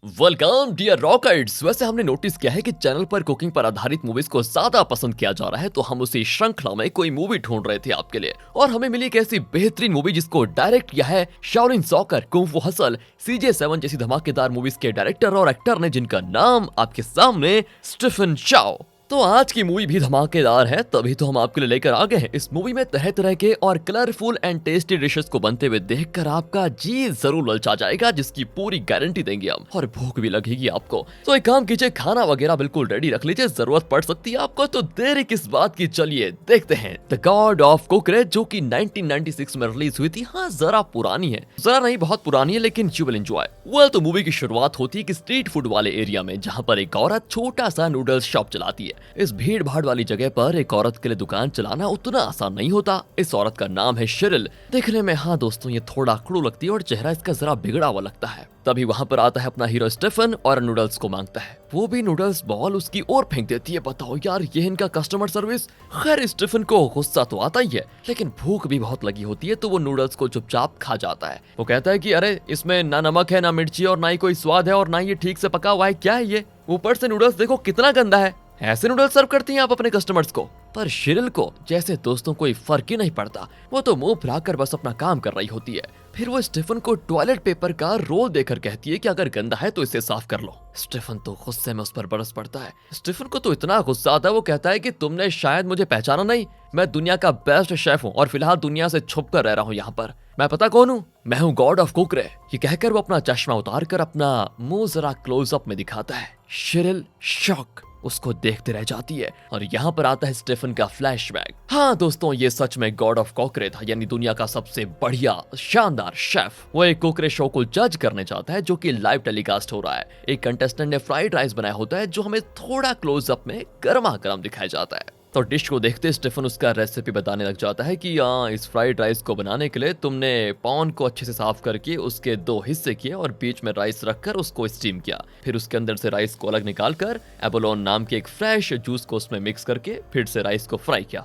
Welcome dear rockets. वैसे हमने notice किया है कि चैनल पर कुकिंग पर आधारित मूवीज को ज्यादा पसंद किया जा रहा है, तो हम उसी श्रृंखला में कोई मूवी ढूंढ रहे थे आपके लिए, और हमें मिली एक ऐसी बेहतरीन मूवी जिसको डायरेक्ट किया है शाओलिन सॉकर, कुंग फू हसल, CJ7 जैसी धमाकेदार मूवीज के डायरेक्टर और एक्टर ने, जिनका नाम आपके सामने स्टीफन चाओ। तो आज की मूवी भी धमाकेदार है, तभी तो हम आपके लिए लेकर आ गए हैं। इस मूवी में तरह तरह के और कलरफुल एंड टेस्टी डिशेस को बनते हुए देखकर आपका जी जरूर ललचा जाएगा, जिसकी पूरी गारंटी देंगे हम, और भूख भी लगेगी आपको। तो एक काम कीजिए, खाना वगैरह बिल्कुल रेडी रख लीजिए, जरूरत पड़ सकती है आपको। तो देरी किस बात की, चलिए देखते हैं द गॉड ऑफ कुकरे, जो कि 1996 में रिलीज हुई थी। हाँ, जरा पुरानी है, जरा नहीं बहुत पुरानी है, लेकिन यू विल एंजॉय। वेल, तो मूवी की शुरुआत होती है कि स्ट्रीट फूड वाले एरिया में, जहाँ पर एक औरत छोटा सा नूडल्स शॉप चलाती है। इस भीड़ भाड़ वाली जगह पर एक औरत के लिए दुकान चलाना उतना आसान नहीं होता। इस औरत का नाम है शिरिल। देखने में, हाँ दोस्तों, ये थोड़ा अकड़ू लगती है और चेहरा इसका जरा बिगड़ा हुआ लगता है। तभी वहां पर आता है अपना हीरो स्टीफन और नूडल्स को मांगता है। वो भी नूडल्स बॉल उसकी ओर फेंक देती है। बताओ यार, ये इनका कस्टमर सर्विस। खैर, स्टीफन को गुस्सा तो आता ही है, लेकिन भूख भी बहुत लगी होती है, तो वो नूडल्स को चुपचाप खा जाता है। वो कहता है कि अरे, इसमें ना नमक है, ना मिर्ची, और ना ही कोई स्वाद है, और ना ये ठीक से पका हुआ है। क्या है ये? ऊपर से नूडल्स देखो कितना गंदा है। ऐसे नूडल्स सर्व करती हैं आप अपने कस्टमर्स को? पर शिरिल को जैसे दोस्तों कोई फर्क ही नहीं पड़ता। वो तो मुंह फुलाकर बस अपना काम कर रही होती है। फिर वो स्टीफन को टॉयलेट पेपर का रोल देकर कहती है कि अगर गंदा है तो इसे साफ कर लो। स्टीफन तो गुस्से में उस पर बरस पड़ता है। स्टीफन को तो इतना गुस्सा आता है, वो कहता है कि तुमने शायद मुझे पहचाना नहीं। मैं दुनिया का बेस्ट शेफ हूँ और फिलहाल दुनिया से छुप कर रह रहा हूँ यहाँ पर। मैं पता कौन हूँ? मैं हूँ गॉड ऑफ कुकरे। ये कहकर वो अपना चश्मा उतार कर अपना मुंह जरा क्लोजअप में दिखाता है। शिरिल शॉक उसको देखते रह जाती है, और यहाँ पर आता है स्टीफन का फ्लैशबैक। हाँ दोस्तों, ये सच में गॉड ऑफ कुकरे था, यानी दुनिया का सबसे बढ़िया शानदार शेफ। वो एक कुकरे शो को जज करने जाता है, जो कि लाइव टेलीकास्ट हो रहा है। एक कंटेस्टेंट ने फ्राइड राइस बनाया होता है, जो हमें थोड़ा क्लोजअप में गर्मा गर्म दिखाया जाता है। तो डिश को देखते स्टीफन उसका रेसिपी बताने लग जाता है कि इस फ्राइड राइस को बनाने के लिए तुमने पॉन को अच्छे से साफ करके उसके 2 हिस्से किए और बीच में राइस रखकर उसको स्टीम किया। फिर उसके अंदर से राइस को अलग निकालकर एबोलोन नाम के एक फ्रेश जूस को उसमें मिक्स करके फिर से राइस को फ्राई किया।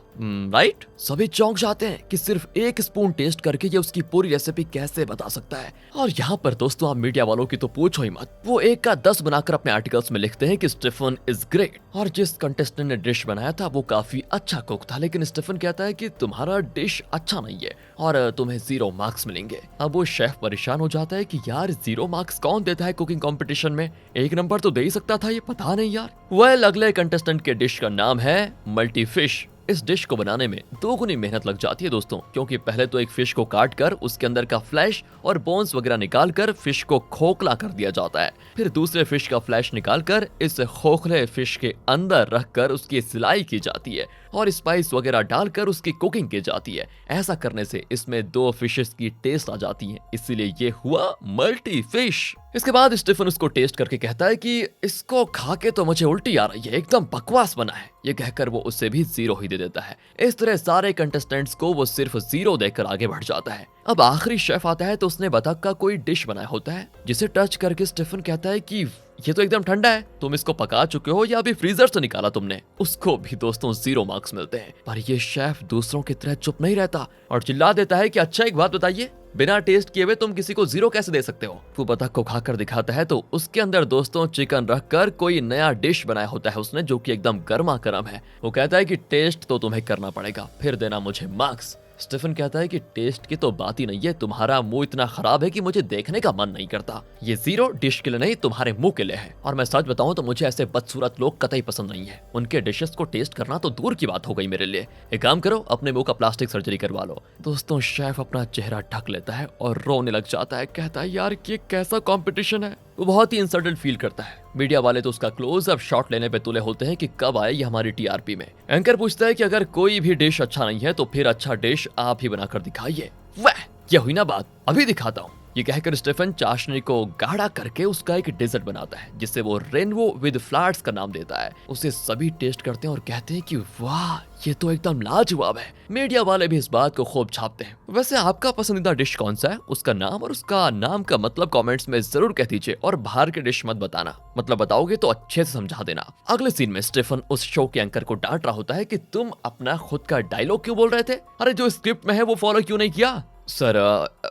राइट? सभी चौंक जाते हैं कि सिर्फ 1 स्पून टेस्ट करके ये उसकी पूरी रेसिपी कैसे बता सकता है। और यहाँ पर दोस्तों, आप मीडिया वालों की तो पूछो ही मत। वो 1 का 10 बनाकर अपने आर्टिकल्स में लिखते हैं कि स्टीफन इज ग्रेट, और जिस कंटेस्टेंट ने डिश बनाया था वो काफी अच्छा कुक था। लेकिन स्टीफन कहता है कि तुम्हारा डिश अच्छा नहीं है और तुम्हें 0 मार्क्स मिलेंगे। अब वो शेफ परेशान हो जाता है कि यार, 0 मार्क्स कौन देता है कुकिंग कंपटीशन में? 1 नंबर तो दे ही सकता था ये, पता नहीं यार। वेल, अगले कंटेस्टेंट के डिश का नाम है मल्टी फिश। इस डिश को बनाने में 2 गुनी मेहनत लग जाती है दोस्तों, क्योंकि पहले तो एक फिश को काट कर उसके अंदर का फ्लैश और बोन्स वगैरह निकाल कर फिश को खोखला कर दिया जाता है। फिर दूसरे फिश का फ्लैश निकालकर इस खोखले फिश के अंदर रखकर उसकी सिलाई की जाती है और स्पाइस वगैरह डालकर उसकी कुकिंग की जाती है। ऐसा करने से इसमें 2 फिशेस की टेस्ट आ जाती है, इसीलिए ये हुआ मल्टी फिश। इसके बाद स्टीफन उसको टेस्ट करके कहता है कि इसको खा के तो मुझे उल्टी आ रही है, एकदम बकवास बना है। ये कहकर वो उसे भी 0 ही दे देता है। इस तरह सारे कंटेस्टेंट्स को वो सिर्फ 0 देकर आगे बढ़ जाता है। अब आखिरी शेफ आता है, तो उसने बतख का कोई डिश बनाया होता है, जिसे टच करके स्टीफन कहता है कि ये तो एकदम ठंडा है, तुम इसको पका चुके हो या अभी फ्रीजर से निकाला तुमने? उसको भी दोस्तों 0 मार्क्स मिलते हैं। पर ये शेफ दूसरों की तरह चुप नहीं रहता और चिल्ला देता है कि अच्छा, एक बात बताइए, बिना टेस्ट किए हुए तुम किसी को 0 कैसे दे सकते हो? वो बतख को खाकर दिखाता है, तो उसके अंदर दोस्तों चिकन रखकर कोई नया डिश बनाया होता है उसने, जो कि एकदम गर्मा गर्म है। वो कहता है कि टेस्ट तो तुम्हें करना पड़ेगा, फिर देना मुझे मार्क्स। स्टीफन कहता है कि टेस्ट की तो बात ही नहीं है, तुम्हारा मुंह इतना खराब है कि मुझे देखने का मन नहीं करता। ये 0 डिश के लिए नहीं, तुम्हारे मुंह के लिए है। और मैं सच बताऊं तो मुझे ऐसे बदसूरत लोग कतई पसंद नहीं है। उनके डिशेस को टेस्ट करना तो दूर की बात हो गई मेरे लिए। एक काम करो, अपने मुंह का प्लास्टिक सर्जरी करवा लो। दोस्तों, शेफ अपना चेहरा ढक लेता है और रोने लग जाता है। कहता है यार, ये कैसा कॉम्पिटिशन है। वो बहुत ही इंसल्टेड फील करता है। मीडिया वाले तो उसका क्लोजअप शॉट लेने पे तुले होते हैं कि कब आए ये हमारी TRP में। एंकर पूछता है कि अगर कोई भी डिश अच्छा नहीं है तो फिर अच्छा डिश आप ही बनाकर दिखाइए। वाह, ये हुई ना बात, अभी दिखाता हूँ। ये कहकर स्टीफन चाशनी को गाढ़ा करके उसका एक डेजर्ट बनाता है, जिसे वो रेनबो विद फ्लावर्स का नाम देता है। उसे सभी टेस्ट करते हैं और कहते हैं कि वाह, ये तो एकदम लाजवाब है। मीडिया वाले भी इस बात को खूब छापते हैं। वैसे आपका पसंदीदा डिश कौन सा है? उसका नाम और उसका नाम का मतलब कमेंट्स में जरूर कह दीजिए, और बाहर के डिश मत बताना, मतलब बताओगे तो अच्छे से समझा देना। अगले सीन में स्टीफन उस शो के एंकर को डांट रहा होता है कि तुम अपना खुद का डायलॉग क्यों बोल रहे थे? अरे जो स्क्रिप्ट में है वो फॉलो क्यों नहीं किया? सर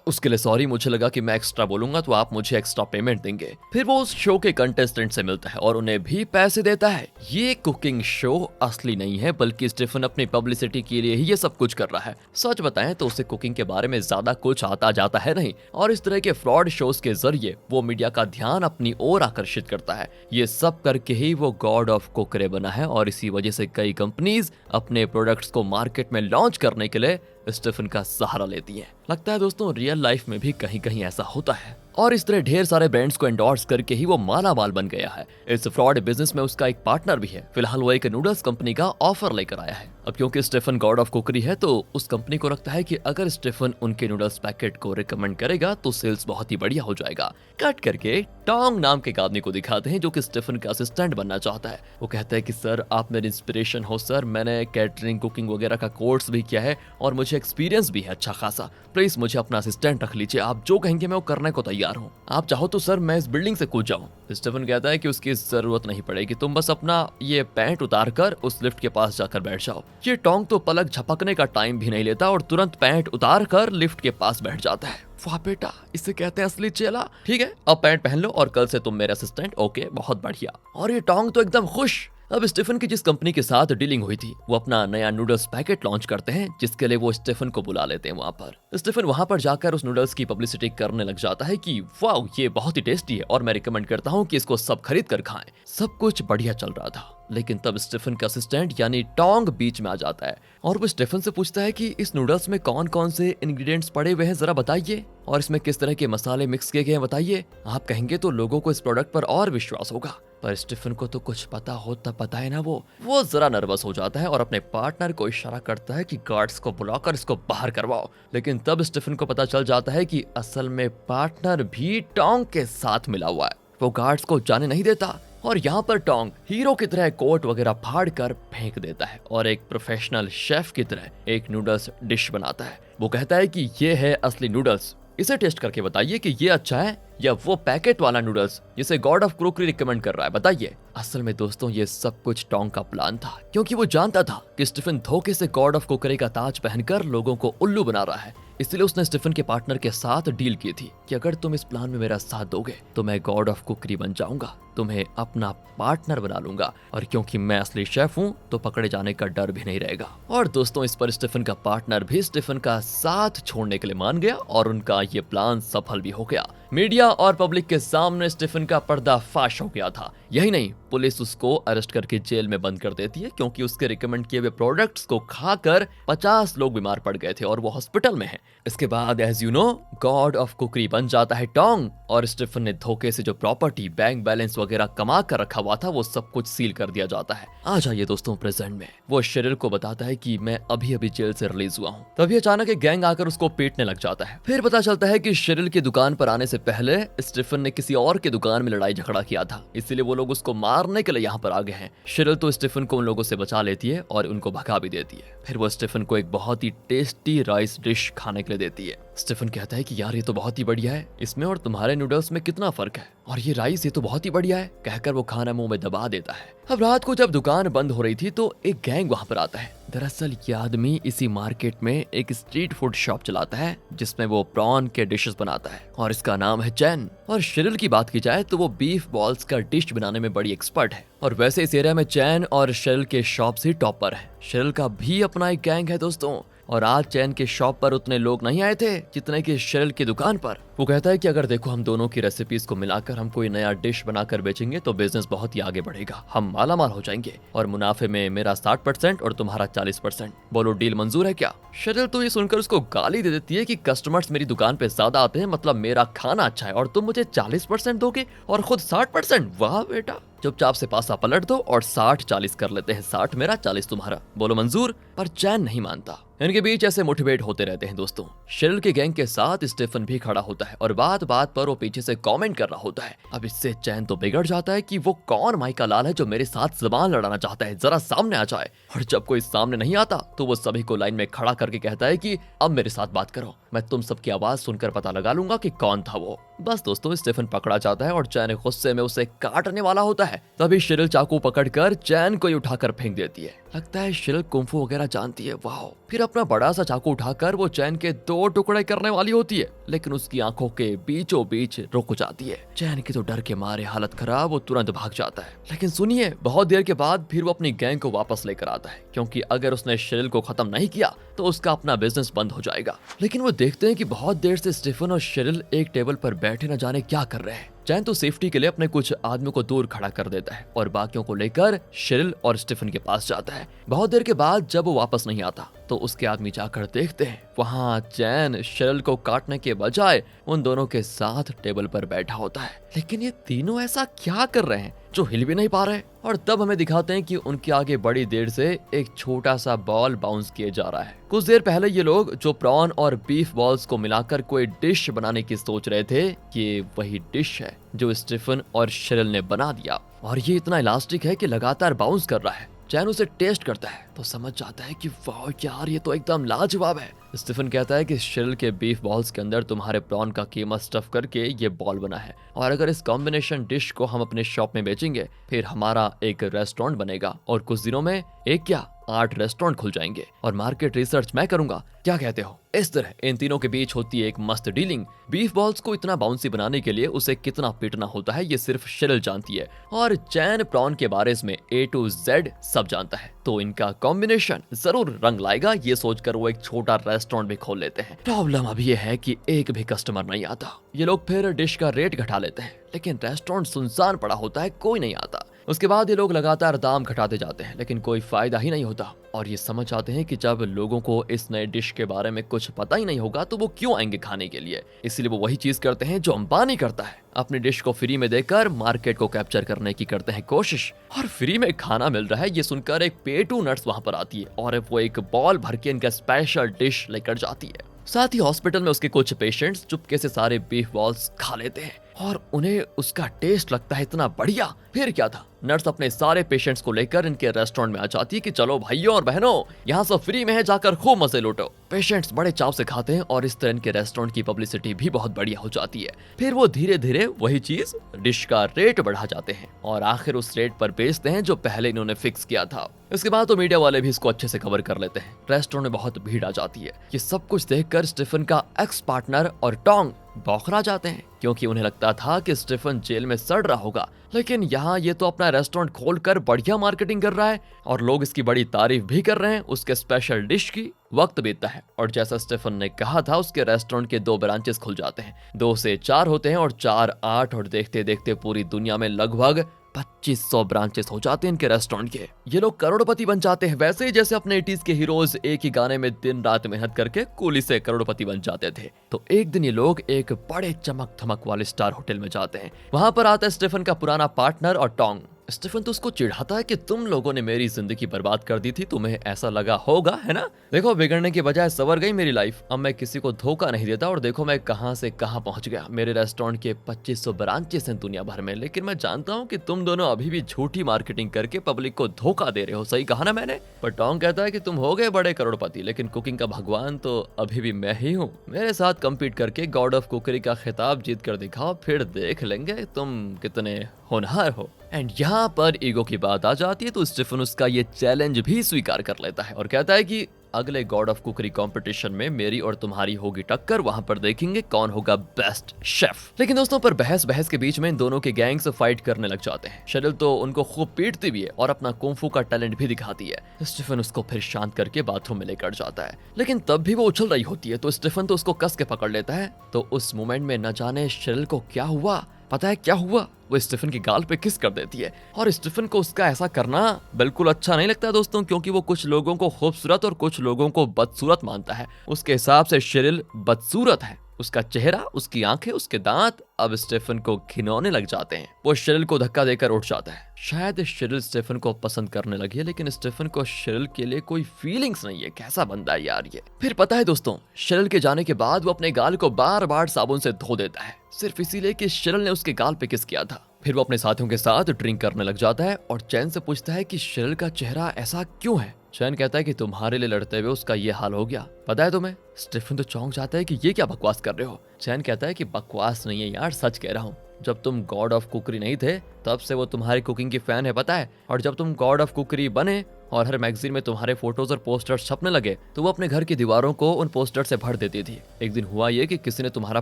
उसके लिए सॉरी, मुझे लगा कि मैं एक्स्ट्रा बोलूंगा तो आप मुझे एक्स्ट्रा पेमेंट देंगे। फिर वो उस शो के कंटेस्टेंट से मिलता है और उन्हें भी पैसे देता है। ये कुकिंग शो असली नहीं है, बल्कि स्टीफन अपनी पब्लिसिटी के लिए ही ये सब कुछ कर रहा है। सच बताएं तो उसे कुकिंग के बारे में ज्यादा कुछ आता जाता है नहीं, और इस तरह के फ्रॉड शोज के जरिए वो मीडिया का ध्यान अपनी ओर आकर्षित करता है। ये सब करके ही वो गॉड ऑफ कुकरी बना है, और इसी वजह से कई कंपनीज अपने प्रोडक्ट्स को मार्केट में लॉन्च करने के लिए स्टीफन का सहारा लेती हैं। लगता है दोस्तों रियल लाइफ में भी कहीं कहीं ऐसा होता है, और इस तरह ढेर सारे ब्रांड्स को एंडोर्स करके ही वो माला माल बन गया है। इस फ्रॉड बिजनेस में उसका एक पार्टनर भी है। फिलहाल वो एक नूडल्स कंपनी का ऑफर लेकर आया है। अब क्योंकि स्टीफन गॉड ऑफ कुकरी है तो उस कंपनी को लगता है कि अगर स्टीफन उनके नूडल्स पैकेट को रिकमेंड करेगा तो सेल्स बहुत ही बढ़िया हो जाएगा। कट करके टोंग नाम के एक आदमी को दिखाते हैं जो कि स्टीफन का असिस्टेंट बनना चाहता है। वो कहता है कि सर आप मेरी इंस्पिरेशन हो सर, मैंने कैटरिंग कुकिंग वगैरह का कोर्स भी किया है और मुझे एक्सपीरियंस भी है अच्छा खासा। प्लीज मुझे अपना असिस्टेंट रख लीजिए, आप जो कहेंगे मैं वो करने को तैयार हूँ। आप चाहो तो सर मैं इस बिल्डिंग से कूद जाऊँ। स्टीफन कहता है कि उसकी जरूरत नहीं पड़ेगी, तुम बस अपना ये पैंट उतार कर उस लिफ्ट के पास जाकर बैठ जाओ। ये टोंग तो पलक झपकने का टाइम भी नहीं लेता और तुरंत पैंट उतार कर लिफ्ट के पास बैठ जाता है। वाह बेटा, इसे कहते हैं असली चेला। ठीक है, अब पैंट पहन लो और कल से तुम मेरे असिस्टेंट। ओके, बहुत बढ़िया। और ये टोंग तो एकदम खुश। अब स्टीफन की जिस कंपनी के साथ डीलिंग हुई थी वो अपना नया नूडल्स पैकेट लॉन्च करते हैं, जिसके लिए वो स्टीफन को बुला लेते हैं वहां पर। स्टीफन वहां पर जाकर उस नूडल्स की पब्लिसिटी करने लग जाता है कि वाह ये बहुत ही टेस्टी है और मैं रिकमेंड करता हूँ कि इसको सब खरीद कर खाएं। सब कुछ बढ़िया चल रहा था, लेकिन तब स्टीफन का असिस्टेंट यानी टोंग बीच में आ जाता है और वो स्टीफन से पूछता है कि इस नूडल्स में कौन कौन से इंग्रेडिएंट्स पड़े हुए हैं जरा बताइए, और इसमें किस तरह के मसाले मिक्स किए गए हैं बताइए। आप कहेंगे तो लोगों को इस प्रोडक्ट पर और विश्वास होगा। पर स्टीफन को तो कुछ पता हो तब पता है ना। वो जरा नर्वस हो जाता है और अपने पार्टनर को इशारा करता है कि गार्ड्स को बुलाकर इसको बाहर करवाओ। लेकिन तब स्टीफन को पता चल जाता है कि असल में पार्टनर भी टोंग के साथ मिला हुआ है। वो गार्ड्स को जाने नहीं देता और यहाँ पर टोंग हीरो की तरह कोट वगैरह फाड़ कर फेंक देता है और एक प्रोफेशनल शेफ की तरह एक नूडल्स डिश बनाता है। वो कहता है कि ये है असली नूडल्स, इसे टेस्ट करके बताइए कि ये अच्छा है या वो पैकेट वाला नूडल्स जिसे गॉड ऑफ क्रोकरी रिकमेंड कर रहा है, बताइए। असल में दोस्तों ये सब कुछ टोंग का प्लान था, क्योंकि वो जानता था कि स्टीफन धोखे से गॉड ऑफ कुकरी का ताज पहनकर लोगों को उल्लू बना रहा है। इसलिए उसने स्टीफन के पार्टनर के साथ डील की थी कि अगर तुम इस प्लान में मेरा साथ दोगे तो मैं गॉड ऑफ कुकरी बन जाऊंगा, तुम्हें अपना पार्टनर बना लूंगा, और क्योंकि मैं असली शेफ हूँ तो पकड़े जाने का डर भी नहीं रहेगा। और दोस्तों इस पर स्टीफन का पार्टनर भी स्टीफन का साथ छोड़ने के लिए मान गया और उनका ये प्लान सफल भी हो गया। मीडिया और पब्लिक के सामने स्टीफन का पर्दाफाश हो गया था। यही नहीं, पुलिस उसको अरेस्ट करके जेल में बंद कर देती है क्योंकि उसके रिकमेंड किए हुए प्रोडक्ट्स को खाकर 50 लोग बीमार पड़ गए थे और वो हॉस्पिटल में है। इसके बाद as you know god of cookery बन जाता है टोंग, और स्टीफन ने धोखे से जो प्रॉपर्टी बैंक बैलेंस वगैरह कमा कर रखा हुआ था वो सब कुछ सील कर दिया जाता है। आ जाइए दोस्तों प्रेजेंट में। वो शेरिल को बताता है कि मैं अभी अभी जेल से रिलीज हुआ हूँ। तभी अचानक एक गैंग आकर उसको पीटने लग जाता है। फिर पता चलता है कि शेरिल की दुकान पर आने से पहले स्टीफन ने किसी और की दुकान में लड़ाई झगड़ा किया था, इसलिए वो लोग उसको मारने के लिए यहाँ पर आ गए हैं। शेरिल तो स्टीफन को उन लोगों से बचा लेती है और उनको भगा भी देती है। फिर वो स्टीफन को एक बहुत ही टेस्टी राइस डिश खाने के लिए देती है। स्टीफन कहता है कि यार ये तो बहुत ही बढ़िया है, इसमें और तुम्हारे नूडल्स में कितना फर्क है, और ये राइस ये तो बहुत ही बढ़िया है, कहकर वो खाना मुंह में दबा देता है। अब रात को जब दुकान बंद हो रही थी तो एक गैंग वहां पर आता है। दरअसल ये आदमी इसी मार्केट में एक स्ट्रीट फूड शॉप चलाता है जिसमें वो प्रॉन के डिशेस बनाता है और इसका नाम है चैन। और शेरिल की बात की जाए तो वो बीफ बॉल्स का डिश बनाने में बड़ी एक्सपर्ट है, और वैसे इस एरिया में चैन और शेरिल के शॉप से टॉपर है। शेरिल का भी अपना एक गैंग है दोस्तों, और आज चैन के शॉप पर उतने लोग नहीं आए थे जितने कि शेरिल की दुकान पर। वो कहता है कि अगर देखो हम दोनों की रेसिपीज को मिलाकर हम कोई नया डिश बनाकर बेचेंगे तो बिजनेस बहुत ही आगे बढ़ेगा, हम मालामाल हो जाएंगे, और मुनाफे में मेरा 60% और तुम्हारा 40%। बोलो डील मंजूर है क्या? शेरिल तो ये सुनकर उसको गाली दे देती है कि कस्टमर्स मेरी दुकान पे ज्यादा आते हैं, मतलब मेरा खाना अच्छा है, और तुम मुझे 40% दोगे और खुद 60%? वाह बेटा, चुपचाप से पासा पलट दो और 60-40 कर लेते हैं, 60 मेरा 40 तुम्हारा। बोलो मंजूर? पर चैन नहीं मानता। इनके बीच ऐसे मोटिवेट होते रहते हैं दोस्तों। शेरिल के गैंग के साथ स्टीफन भी खड़ा होता है और बात बात पर वो पीछे से कमेंट कर रहा होता है। अब इससे चैन तो बिगड़ जाता है कि वो कौन माइका लाल है जो मेरे साथ जबान लड़ाना चाहता है, जरा सामने आ जाए। और जब कोई सामने नहीं आता तो वो सभी को लाइन में खड़ा करके कहता है कि अब मेरे साथ बात करो, मैं तुम सबकी आवाज सुनकर पता लगा लूंगा कि कौन था वो। बस दोस्तों स्टीफन पकड़ा जाता है और चैन गुस्से में उसे काटने वाला होता है। तभी शेरिल चाकू पकड़कर चैन को ही उठाकर फेंक देती है। लगता है शेरिल कुंफू वगैरह जानती है, वाह। फिर अपना बड़ा सा चाकू उठाकर वो चैन के 2 टुकड़े करने वाली होती है, लेकिन उसकी आंखों के बीचों बीच रुक जाती है। चैन की तो डर के मारे हालत खराब, वो तुरंत भाग जाता है। लेकिन सुनिए, बहुत देर के बाद फिर वो अपनी गैंग को वापस लेकर आता है, क्योंकि अगर उसने शेरिल को खत्म नहीं किया तो उसका अपना बिजनेस बंद हो जाएगा। लेकिन वो देखते हैं कि बहुत देर से स्टीफन और शेरिल एक टेबल पर बैठे न जाने क्या कर रहे हैं। चैन तो सेफ्टी के लिए अपने कुछ आदमियों को दूर खड़ा कर देता है और बाकियों को लेकर शेरिल और स्टीफन के पास जाता है। बहुत देर के बाद जब वो वापस नहीं आता तो उसके आदमी जाकर देखते हैं, वहाँ चैन शेरिल को काटने के बजाय उन दोनों के साथ टेबल पर बैठा होता है। लेकिन ये तीनों ऐसा क्या कर रहे हैं जो हिल भी नहीं पा रहे। और तब हमें दिखाते हैं कि उनके आगे बड़ी देर से एक छोटा सा बॉल बाउंस किए जा रहा है। कुछ देर पहले ये लोग जो प्रॉन और बीफ बॉल्स को मिलाकर कोई डिश बनाने की सोच रहे थे, ये वही डिश है जो स्टीफन और शेरिल ने बना दिया। और ये इतना इलास्टिक है कि लगातार बाउंस कर रहा है। चैन उसे टेस्ट करता है तो समझ जाता है कि वाह यार, ये तो एकदम लाजवाब है। स्टीफन कहता है कि शेरिल के बीफ बॉल्स के अंदर तुम्हारे प्रॉन का कीमा स्टफ करके ये बॉल बना है, और अगर इस कॉम्बिनेशन डिश को हम अपने शॉप में बेचेंगे फिर हमारा एक रेस्टोरेंट बनेगा, और कुछ दिनों में एक क्या 8 रेस्टोरेंट खुल जाएंगे, और मार्केट रिसर्च मैं करूंगा, क्या कहते हो। इस तरह इन तीनों के बीच होती है एक मस्त डीलिंग। बीफ बॉल्स को इतना बाउंसी बनाने के लिए उसे कितना पीटना होता है ये सिर्फ शेरिल जानती है, और चैन प्रॉन के बारे में A to Z सब जानता है। तो इनका कॉम्बिनेशन जरूर रंग लाएगा, ये सोचकर वो एक छोटा रेस्टोरेंट भी खोल लेते हैं। प्रॉब्लम अभी ये है कि एक भी कस्टमर नहीं आता। ये लोग फिर डिश का रेट घटा लेते हैं, लेकिन रेस्टोरेंट सुनसान पड़ा होता है, कोई नहीं आता। उसके बाद ये लोग लगातार दाम घटाते जाते हैं, लेकिन कोई फायदा ही नहीं होता। और ये समझ आते हैं कि जब लोगों को इस नए डिश के बारे में कुछ पता ही नहीं होगा तो वो क्यों आएंगे खाने के लिए। इसलिए वो वही चीज करते हैं जो अंबानी करता है, अपनी डिश को फ्री में देकर मार्केट को कैप्चर करने की करते हैं कोशिश। और फ्री में खाना मिल रहा है ये सुनकर एक पेटू नर्स वहां पर आती है और वो एक बॉल भर के इनका स्पेशल डिश लेकर जाती है। साथ ही हॉस्पिटल में उसके कुछ पेशेंट्स चुपके से सारे बीफ बॉल्स खा लेते हैं और उन्हें उसका टेस्ट लगता है इतना बढ़िया। फिर क्या था, नर्स अपने सारे पेशेंट्स को लेकर इनके रेस्टोरेंट में आ जाती है कि चलो भाइयों और बहनों, यहाँ सब फ्री में है, जाकर खूब मजे लूटो। पेशेंट्स बड़े चाव से खाते हैं और इस तरह इनके रेस्टोरेंट की पब्लिसिटी भी बहुत बढ़िया हो जाती है। फिर वो धीरे धीरे वही चीज डिश का रेट बढ़ा जाते हैं और आखिर उस रेट पर बेचते हैं जो पहले इन्होंने फिक्स किया था। इसके बाद तो मीडिया वाले भी इसको अच्छे से कवर कर लेते हैं। रेस्टोरेंट में बहुत भीड़ आ जाती है। ये सब कुछ देखकर स्टीफन का एक्स पार्टनर और टोंग बौखला जाते हैं, क्योंकि उन्हें लगता था कि स्टीफन जेल में सड़ रहा होगा, लेकिन यहाँ ये तो अपना रेस्टोरेंट खोलकर बढ़िया मार्केटिंग कर रहा है और लोग इसकी बड़ी तारीफ भी कर रहे हैं उसके स्पेशल डिश की। वक्त बीतता है और जैसा स्टीफन ने कहा था उसके रेस्टोरेंट के 2 ब्रांचेस खुल जाते हैं। 2 से 4 होते हैं और 4 8 और देखते देखते पूरी दुनिया में लगभग 2500 ब्रांचेस हो जाते हैं इनके रेस्टोरेंट के। ये लोग करोड़पति बन जाते हैं, वैसे ही जैसे अपने 80s के हीरोज एक ही गाने में दिन रात मेहनत करके कुली से करोड़पति बन जाते थे। तो एक दिन ये लोग एक बड़े चमक धमक वाले स्टार होटल में जाते हैं। वहां पर आता है स्टीफन का पुराना पार्टनर और टोंग। स्टीफन तो उसको चिढ़ाता है कि तुम लोगों ने मेरी जिंदगी बर्बाद कर दी थी, तुम्हें ऐसा लगा होगा, है ना। देखो बिगड़ने के बजाय संवर गई मेरी लाइफ, अब मैं किसी को धोखा नहीं देता और देखो मैं कहां से कहां पहुंच गया। मेरे रेस्टोरेंट के 2500 ब्रांचेस हैं दुनिया भर में, लेकिन मैं जानता हूं कि तुम दोनों अभी भी झूठी मार्केटिंग करके पब्लिक को धोखा दे रहे हो। सही कहा ना मैंने। पर टोंग कहता है कि तुम हो गए बड़े करोड़पति, लेकिन कुकिंग का भगवान तो अभी भी मैं ही हूँ। मेरे साथ कम्पीट करके गॉड ऑफ कुकरी का खिताब जीत कर दिखाओ, फिर देख लेंगे तुम कितने होनहार हो। एंड यहाँ पर ईगो की बात आ जाती है, तो स्टीफन उसका ये चैलेंज भी स्वीकार कर लेता है और कहता है कि अगले गॉड ऑफ कुकरी कंपटीशन में मेरी और तुम्हारी होगी टक्कर, वहां पर देखेंगे कौन होगा बेस्ट शेफ। लेकिन दोस्तों पर बहस के बीच में इन दोनों के गैंग्स फाइट करने लग जाते हैं। शेरिल तो उनको खूब पीटती भी है और अपना कुंफू का टैलेंट भी दिखाती है। स्टीफन उसको फिर शांत करके बाथरूम में लेकर जाता है, लेकिन तब भी वो उछल रही होती है, तो स्टीफन तो उसको कस के पकड़ लेता है। तो उस मोमेंट में न जाने शेरिल को क्या हुआ, पता है क्या हुआ, वो स्टीफन की गाल पे किस कर देती है। और स्टीफन को उसका ऐसा करना बिल्कुल अच्छा नहीं लगता दोस्तों, क्योंकि वो कुछ लोगों को खूबसूरत और कुछ लोगों को बदसूरत मानता है। उसके हिसाब से शेरिल बदसूरत है, उसका चेहरा, उसकी आंखें, उसके दांत अब स्टीफन को घिनौने लग जाते हैं। वो शेरिल को धक्का देकर उठ जाता है। शायद शेरिल स्टीफन को पसंद करने लगी है, लेकिन स्टीफन को शेरिल के लिए कोई फीलिंग्स नहीं है। कैसा बंदा है यार ये। फिर पता है दोस्तों, शेरिल के जाने के बाद वो अपने गाल को बार बार साबुन से धो देता है, सिर्फ इसीलिए कि शेरिल ने उसके गाल पे किस किया था। फिर वो अपने साथियों के साथ ड्रिंक करने लग जाता है और चैन से पूछता है कि शेरिल का चेहरा ऐसा क्यों है। चैन कहता है कि तुम्हारे लिए लड़ते हुए उसका ये हाल हो गया, पता है तुम्हें। स्टीफन तो चौंक जाता है कि ये क्या बकवास कर रहे हो। चैन कहता है कि बकवास नहीं है यार, सच कह रहा हूँ। जब तुम गॉड ऑफ कुकरी नहीं थे तब से वो तुम्हारी कुकिंग की फैन है, पता है। और जब तुम गॉड ऑफ कुकरी बने और हर मैगजीन में तुम्हारे फोटोज और पोस्टर्स छपने लगे तो वो अपने घर की दीवारों को उन पोस्टर से भर देती थी। एक दिन हुआ ये कि किसी ने तुम्हारा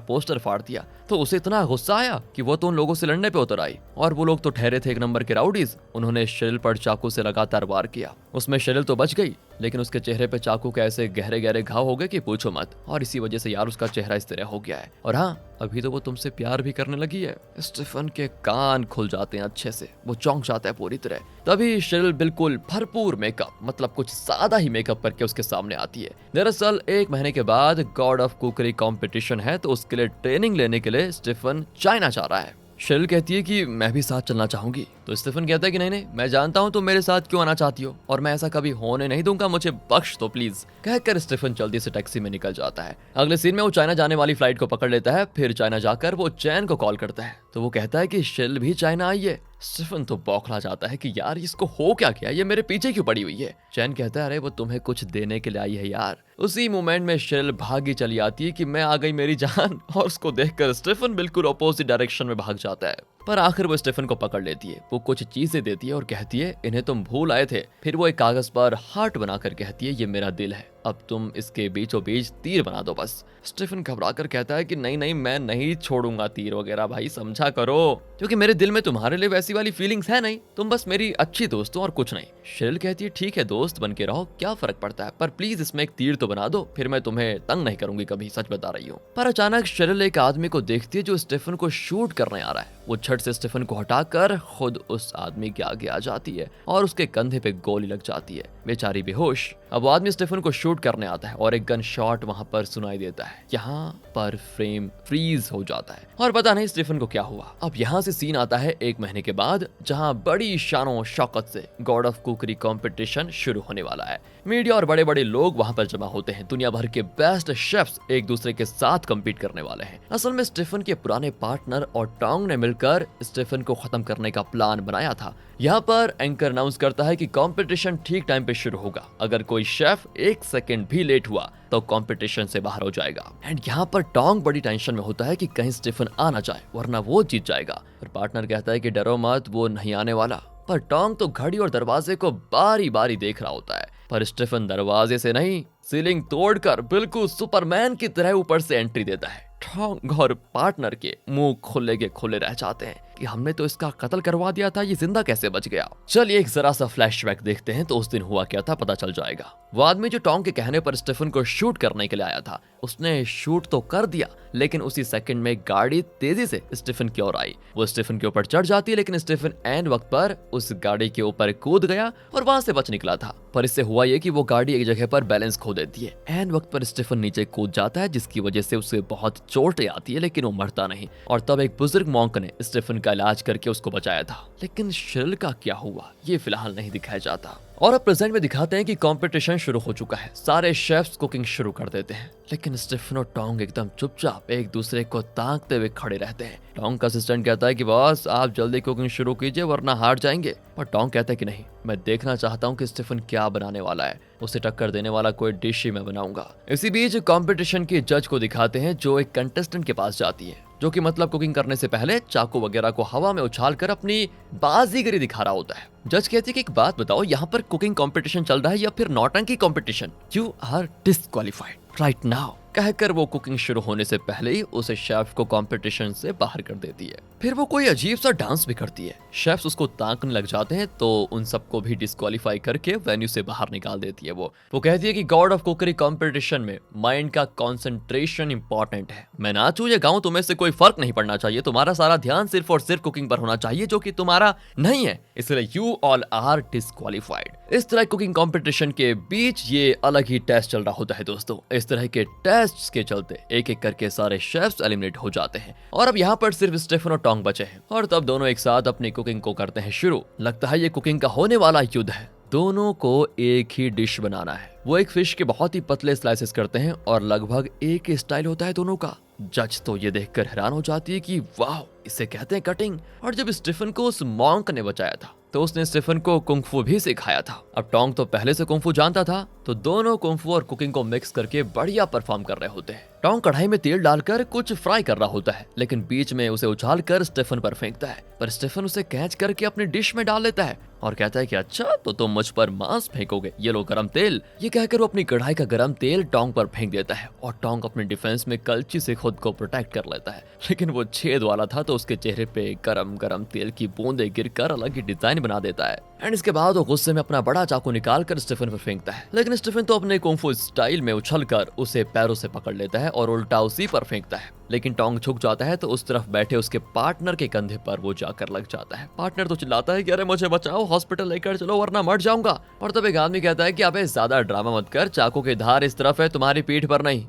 पोस्टर फाड़ दिया तो उसे इतना गुस्सा आया कि वो तो उन लोगों से लड़ने पे उतर आई। और वो लोग तो ठहरे थे एक नंबर के राउडीज। उन्होंने शेरिल पर चाकू से लगातार वार किया। उसमें शेरिल तो बच गई लेकिन उसके चेहरे पे चाकू के ऐसे गहरे गहरे घाव हो गए कि पूछो मत। और इसी वजह से यार उसका चेहरा इस तरह हो गया है। और हाँ, अभी तो वो तुमसे प्यार भी करने लगी है। स्टीफन के कान खुल जाते हैं अच्छे से, वो चौंक जाता है पूरी तरह। तभी शेरिल बिल्कुल भरपूर मेकअप, मतलब कुछ ज्यादा ही मेकअप करके उसके सामने आती है। दरअसल 1 महीने के बाद गॉड ऑफ कुकरी कंपटीशन है तो उसके लिए ट्रेनिंग लेने के लिए स्टीफन चाइना जा रहा है। शेरिल कहती है कि मैं भी साथ चलना चाहूंगी तो स्टीफन कहता है कि नहीं नहीं, मैं जानता हूँ तुम मेरे साथ क्यों आना चाहती हो और मैं ऐसा कभी होने नहीं दूंगा, मुझे बख्श दो प्लीज। कहकर स्टीफन जल्दी से टैक्सी में निकल जाता है। अगले सीन में वो चाइना जाने वाली फ्लाइट को पकड़ लेता है। फिर चाइना जाकर वो चैन को कॉल करता है तो वो कहता है कि शेरिल भी चाइना आई है। स्टीफन तो बौखला जाता है कि यार इसको हो क्या गया, ये मेरे पीछे क्यों पड़ी हुई है। चैन कहता है अरे वो तुम्हें कुछ देने के लिए आई है यार। उसी मोमेंट में शेरिल भागी चली आती है कि मैं आ गई मेरी जान। और उसको देखकर स्टीफन बिल्कुल अपोजिट डायरेक्शन में भाग जाता है। पर आखिर वो स्टीफन को पकड़ लेती है। वो कुछ चीजें देती है और कहती है इन्हें तुम भूल आए थे। फिर वो एक कागज पर हार्ट बनाकर कहती है ये मेरा दिल है, अब तुम इसके बीचों बीच तीर बना दो बस। स्टीफन घबराकर कहता है कि नहीं नहीं, मैं नहीं छोड़ूंगा तीर वगैरह, भाई समझा करो, क्योंकि मेरे दिल में तुम्हारे लिए वैसी वाली फीलिंग्स है नहीं, तुम बस मेरी अच्छी दोस्त हो और कुछ नहीं। शेरिल कहती है ठीक है दोस्त बन के रहो, क्या फर्क पड़ता है, पर प्लीज इसमें एक तीर तो बना दो, फिर मैं तुम्हें तंग नहीं करूंगी कभी, सच बता रही हूँ। पर अचानक शेरिल एक आदमी को देखती है जो स्टीफन को शूट करने आ रहा है। वो झट से स्टीफन को हटाकर खुद उस आदमी के आगे आ जाती है और उसके कंधे पे गोली लग जाती है, बेचारी बेहोश। अब वो आदमी स्टीफन को शूट करने आता है और एक गन शॉट वहां पर सुनाई देता है। यहाँ पर फ्रेम फ्रीज हो जाता है और पता नहीं स्टीफन को क्या हुआ। अब यहाँ से सीन आता है 1 महीने के बाद, जहाँ बड़ी शानो शौकत से गॉड ऑफ कुकरी कंपटीशन शुरू होने वाला है। मीडिया और बड़े बड़े लोग वहां पर जमा होते हैं। दुनिया भर के बेस्ट शेफ्स एक दूसरे के साथ कम्पीट करने वाले हैं। असल में स्टीफन के पुराने पार्टनर और टोंग ने मिलकर स्टीफन को खत्म करने का प्लान बनाया था। यहाँ पर एंकर अनाउंस करता है कि कंपटीशन ठीक टाइम पे शुरू होगा। अगर कोई शेफ 1 सेकंड भी लेट हुआ तो कंपटीशन से बाहर हो जाएगा। एंड यहाँ पर टोंग बड़ी टेंशन में होता है कि कहीं स्टीफन आ ना जाए वरना वो जीत जाएगा। पर पार्टनर कहता है कि डरो मत, वो नहीं आने वाला। पर टोंग तो घड़ी और दरवाजे को बारी बारी देख रहा होता है। पर स्टीफन दरवाजे से नहीं, सीलिंग तोड़कर बिल्कुल सुपरमैन की तरह ऊपर से एंट्री देता है। टोंग और पार्टनर के मुंह खुले के खुले रह जाते हैं कि हमने तो इसका कत्ल करवा दिया था, ये जिंदा कैसे बच गया। चलिए एक जरा सा फ्लैशबैक देखते हैं तो उस दिन हुआ क्या था पता चल जाएगा। वो आदमी जो टोंग के कहने पर स्टीफन को शूट करने के लिए आया था, उसने शूट तो कर दिया लेकिन उसी सेकंड में गाड़ी तेजी से स्टीफन की ओर आई। वो स्टीफन के ऊपर चढ़ जाती है लेकिन स्टीफन एंड वक्त पर उस गाड़ी के ऊपर कूद गया और वहां से बच निकला था। पर इससे हुआ ये कि वो गाड़ी एक जगह पर बैलेंस खो देती है। एंड वक्त पर स्टीफन नीचे कूद जाता है जिसकी वजह से उसे बहुत चोटें आती है लेकिन वो मरता नहीं। और तब एक बुजुर्ग मॉन्क ने स्टीफन का इलाज करके उसको बचाया था। लेकिन शेरिल का क्या हुआ ये फिलहाल नहीं दिखाया जाता। और अब प्रेजेंट में दिखाते हैं कि कंपटीशन शुरू हो चुका है। सारे शेफ्स कुकिंग शुरू कर देते हैं लेकिन स्टीफन और टोंग एकदम चुपचाप एक दूसरे को ताकते हुए खड़े रहते हैं। टोंग का असिस्टेंट कहता है कि बॉस आप जल्दी कुकिंग शुरू कीजिए वरना हार जाएंगे। पर टोंग कहता है कि नहीं, मैं देखना चाहता हूँ कि स्टीफन क्या बनाने वाला है, उसे टक्कर देने वाला कोई डिश ही मैं बनाऊंगा। इसी बीच कंपटीशन के जज को दिखाते हैं जो एक कंटेस्टेंट के पास जाती है, जो कि मतलब कुकिंग करने से पहले चाकू वगैरह को हवा में उछालकर अपनी बाजीगरी दिखा रहा होता है। जज कहती है कि एक बात बताओ, यहाँ पर कुकिंग कंपटीशन चल रहा है या फिर नौटंकी competition? You are disqualified right now. कहकर वो कुकिंग शुरू होने से पहले ही उसे शेफ को कंपटीशन से बाहर कर देती है। फिर वो कोई अजीब सा डांस भी करती है। शेफ्स उसको ताकने लग जाते हैं तो उन सबको भी डिस्क्वालीफाई करके वेन्यू से बाहर निकाल देती है। वो कहती है कि गॉड ऑफ कुकरी कंपटीशन में माइंड का कंसंट्रेशन इंपॉर्टेंट है। मैं नाचूं या गाऊं तुम्हें से कोई फर्क नहीं पड़ना चाहिए, तुम्हारा सारा ध्यान सिर्फ और सिर्फ कुकिंग पर होना चाहिए जो कि तुम्हारा नहीं है, इसलिए यू ऑल आर डिस्क्वालीफाइड। इस तरह कुकिंग कंपटीशन के बीच ये अलग ही टेस्ट चल रहा होता है दोस्तों। इस तरह के टेस्ट्स के चलते एक एक करके सारे शेफ्स एलिमिनेट हो जाते हैं और अब यहाँ पर सिर्फ स्टीफन और टोंग बचे हैं। और तब दोनों एक साथ अपनी कुकिंग को करते हैं शुरू। लगता है ये कुकिंग का होने वाला युद्ध है। दोनों को एक ही डिश बनाना है। वो एक फिश के बहुत ही पतले स्लाइसेस करते हैं और लगभग एक ही स्टाइल होता है दोनों का। जज तो ये देखकर हैरान हो जाती है कि वाह, इसे कहते हैं कटिंग। और जब स्टीफन को उस मॉन्क ने बचाया था तो उसने स्टीफन को कुंग-फू भी सिखाया था। अब टोंग तो पहले से कुंग-फू जानता था, तो दोनों कुंग-फू और कुकिंग को मिक्स करके बढ़िया परफॉर्म कर रहे होते हैं। टोंग कढ़ाई में तेल डालकर कुछ फ्राई कर रहा होता है, लेकिन बीच में उसे उछालकर स्टीफन पर फेंकता है, पर स्टीफन उसे कैच करके अपनी डिश में डाल लेता है और कहता है कि अच्छा तो तुम मुझ पर मांस फेंकोगे, ये लो गरम तेल। ये कहकर वो अपनी कढ़ाई का गरम तेल टोंग पर फेंक देता है और टोंग अपने डिफेंस में कलची से खुद को प्रोटेक्ट कर लेता है, लेकिन वो छेद वाला था तो उसके चेहरे पे गरम गरम तेल की बूंदें गिरकर अलग ही डिजाइन बना देता है। एंड इसके बाद वो गुस्से में अपना बड़ा चाकू निकाल कर स्टीफन पर फेंकता है, लेकिन स्टीफन तो अपने कुंग-फू स्टाइल में उछलकर उसे पैरों से पकड़ लेता है और उल्टा उसी पर फेंकता है। लेकिन टोंग झुक जाता है तो उस तरफ बैठे उसके पार्टनर के कंधे पर वो जाकर लग जाता है। पार्टनर तो चिल्लाता है कि अरे मुझे बचाओ, हॉस्पिटल लेकर चलो वरना मर जाऊंगा। और तब एक आदमी कहता है कि अबे ज्यादा ड्रामा मत कर, चाकू की धार इस तरफ है, तुम्हारी पीठ पर नहीं।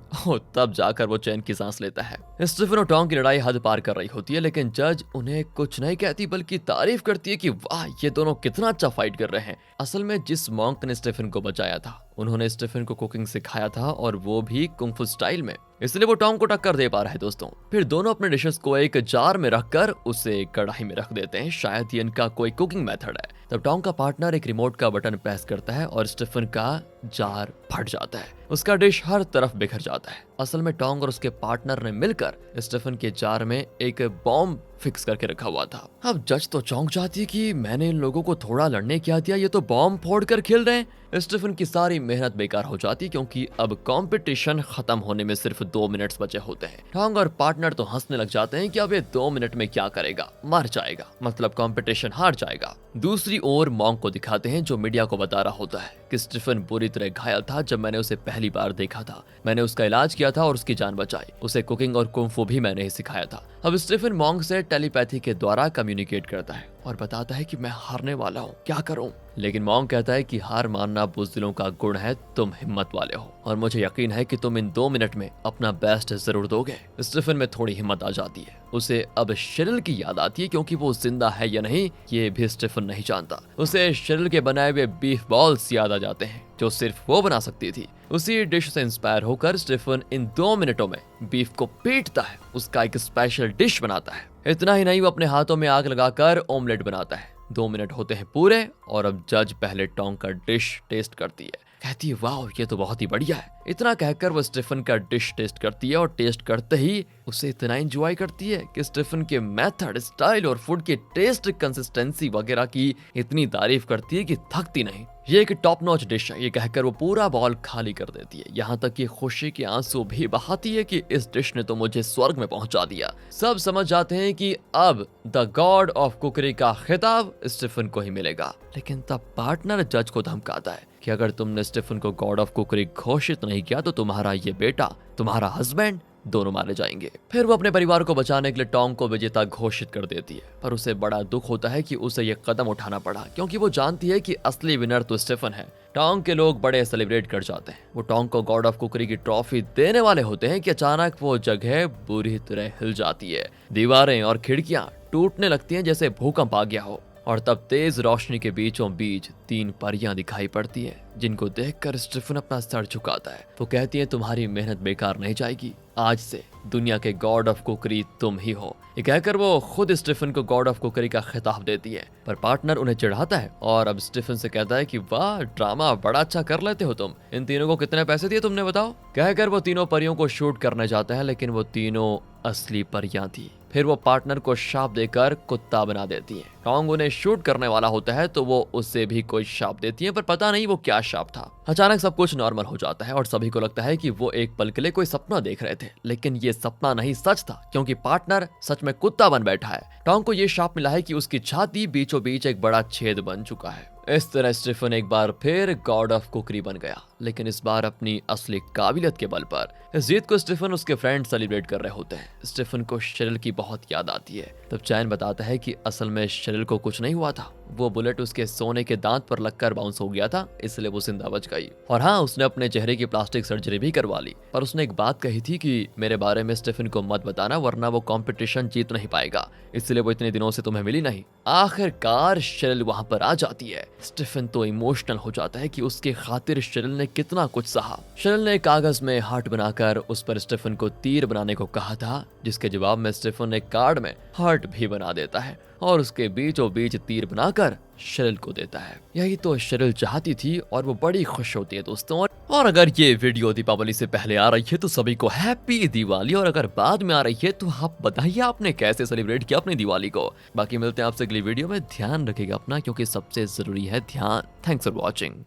तब जाकर वो चैन की सांस लेता है। स्टीफन और टोंग की लड़ाई हद पार कर रही होती है, लेकिन जज उन्हें कुछ नहीं कहती बल्कि तारीफ करती है कि वाह ये दोनों कितना अच्छा फाइट कर रहे हैं। असल में जिस मॉन्क ने स्टीफन को बचाया था उन्होंने स्टीफन को कुकिंग सिखाया था और वो भी कुंग-फू स्टाइल में, इसलिए वो टोंग को टक्कर दे पा रहा है दोस्तों। फिर दोनों अपने डिशेस को एक जार में रखकर उसे कढ़ाई में रख देते हैं, शायद ये इनका कोई कुकिंग मेथड है। तब टोंग का पार्टनर एक रिमोट का बटन प्रेस करता है और स्टीफन का जार फट जाता है, उसका डिश हर तरफ बिखर जाता है। असल में टोंग और उसके पार्टनर ने मिलकर स्टीफन के जार में एक बॉम्ब फिक्स करके रखा हुआ था। अब जज तो चौंक जाती है कि मैंने इन लोगों को थोड़ा लड़ने क्या दिया, ये तो बॉम्ब फोड़ कर खेल रहे हैं। स्टीफन की सारी मेहनत बेकार हो जाती क्योंकि अब कंपटीशन खत्म होने में सिर्फ 2 मिनट्स बचे होते हैं। टोंग और पार्टनर तो हंसने लग जाते हैं कि अब ये 2 मिनट में क्या करेगा, मर जाएगा, मतलब कंपटीशन हार जाएगा। दूसरी ओर मॉन्क को दिखाते हैं जो मीडिया को बता रहा होता है कि स्टीफन बुरी तरह घायल था जब मैंने उसे पहली बार देखा था, मैंने उसका इलाज किया था और उसकी जान बचाई, उसे कुकिंग और कुंग-फू भी मैंने ही सिखाया था। अब स्टीफन मॉन्क से टेलीपैथी के द्वारा कम्युनिकेट करता है और बताता है कि मैं हारने वाला हूँ, क्या करूँ। लेकिन मॉन्क कहता है कि हार मानना बुज़दिलों का गुण है, तुम हिम्मत वाले हो और मुझे यकीन है कि तुम इन 2 मिनट में अपना बेस्ट जरूर दोगे। स्टीफन में थोड़ी हिम्मत आ जाती है, उसे अब शेरिल की याद आती है क्योंकि वो जिंदा है या नहीं ये भी स्टीफन नहीं जानता। उसे शेरिल के बनाए हुए बीफ बॉल्स याद आ जाते हैं जो सिर्फ वो बना सकती थी। उसी डिश से इंस्पायर होकर स्टीफन इन 2 मिनटों में बीफ को पीटता है, उसका एक स्पेशल डिश बनाता है। इतना ही नहीं, वो अपने हाथों में आग लगाकर ऑमलेट बनाता है। 2 मिनट होते हैं पूरे और अब जज पहले टोंग का डिश टेस्ट करती है, कहती है वाह ये तो बहुत ही बढ़िया है। इतना कहकर वो स्टीफन का डिश टेस्ट करती है और टेस्ट करते ही उसे इतना एंजॉय करती है कि स्टीफन के मेथड, स्टाइल और फूड के टेस्ट, कंसिस्टेंसी वगैरह की इतनी तारीफ करती है कि थकती नहीं। ये एक टॉप नॉच डिश है, ये कहकर वो पूरा बॉल खाली कर देती है, यहाँ तक कि खुशी के आंसू भी बहाती है कि इस डिश ने तो मुझे स्वर्ग में पहुंचा दिया। सब समझ जाते हैं कि अब द गॉड ऑफ कुकरी का खिताब स्टीफन को ही मिलेगा, लेकिन तब पार्टनर जज को धमकाता है कि अगर तुमने स्टीफन को गॉड ऑफ कुकरी घोषित नहीं किया तो तुम्हारा ये बेटा, तुम्हारा हस्बैंड दोनों मारे जाएंगे। फिर वो अपने परिवार को बचाने के लिए टोंग को विजेता घोषित कर देती है, पर उसे बड़ा दुख होता है कि उसे ये कदम उठाना पड़ा क्योंकि वो जानती है कि असली विनर तो स्टीफन है। टोंग के लोग बड़े सेलिब्रेट कर जाते हैं, वो टोंग को गॉड ऑफ कुकरी की ट्रॉफी देने वाले होते हैं कि अचानक वो जगह बुरी तरह हिल जाती है, दीवारें और खिड़कियां टूटने लगती हैं जैसे भूकंप आ गया हो। और तब तेज रोशनी के बीचों बीच 3 परियां दिखाई पड़ती हैं, जिनको देखकर स्टीफन अपना सर झुकाता है। वो कहती हैं तुम्हारी मेहनत बेकार नहीं जाएगी, आज से दुनिया के गॉड ऑफ कुकरी तुम ही हो। ये कहकर वो खुद स्टीफन को गॉड ऑफ कुकरी का खिताब देती है, पर पार्टनर उन्हें चिढ़ाता है और अब स्टीफन से कहता है कि वाह ड्रामा बड़ा अच्छा कर लेते हो तुम, इन तीनों को कितने पैसे दिए तुमने बताओ। कहकर वो तीनों परियों को शूट करने जाता है, लेकिन वो तीनों असली परियां थी। फिर वो पार्टनर को शाप देकर कुत्ता बना देती है। टोंग उन्हें शूट करने वाला होता है तो वो उससे भी कोई शाप देती है, पर पता नहीं वो क्या शाप था। अचानक सब कुछ नॉर्मल हो जाता है और सभी को लगता है कि वो एक पल के लिए कोई सपना देख रहे थे, लेकिन ये सपना नहीं सच था क्योंकि पार्टनर सच में कुत्ता बन बैठा है। टोंग को ये शाप मिला है कि उसकी छाती बीचों बीच एक बड़ा छेद बन चुका है। इस तरह स्टीफन एक बार फिर गॉड ऑफ कुकरी बन गया, लेकिन इस बार अपनी असली काबिलियत के बल पर। इस जीत को स्टीफन उसके फ्रेंड सेलिब्रेट कर रहे होते हैं। स्टीफन को शेरिल की बहुत याद आती है। तब चैन बताता है कि असल में शेरिल को कुछ नहीं हुआ था, वो बुलेट उसके सोने के दांत पर लगकर बाउंस हो गया था, इसलिए वो जिंदा बच गई। और हाँ, उसने अपने चेहरे की प्लास्टिक सर्जरी भी करवा ली। पर उसने एक बात कही थी कि मेरे बारे में स्टीफन को मत बताना, वरना वो कंपटीशन जीत नहीं पाएगा, इसलिए वो इतने दिनों से तुम्हें मिली नहीं। आखिरकार शेरिल वहां पर आ जाती है। स्टीफन तो इमोशनल हो जाता है कि उसके खातिर शेरिल ने कितना कुछ सहा। शेरिल ने कागज में हार्ट बनाकर उस पर स्टीफन को तीर बनाने को कहा था, जिसके जवाब में स्टीफन एक कार्ड में हार्ट भी बना देता है और उसके बीचों बीच तीर बनाकर शेरिल को देता है। यही तो शेरिल चाहती थी और वो बड़ी खुश होती है दोस्तों। और अगर ये वीडियो दीपावली से पहले आ रही है तो सभी को हैप्पी दिवाली, और अगर बाद में आ रही है तो आप बताइए आपने कैसे सेलिब्रेट किया अपनी दिवाली को। बाकी मिलते हैं आपसे अगली वीडियो में। ध्यान रखिएगा अपना, क्योंकि सबसे जरूरी है ध्यान। Thanks for watching.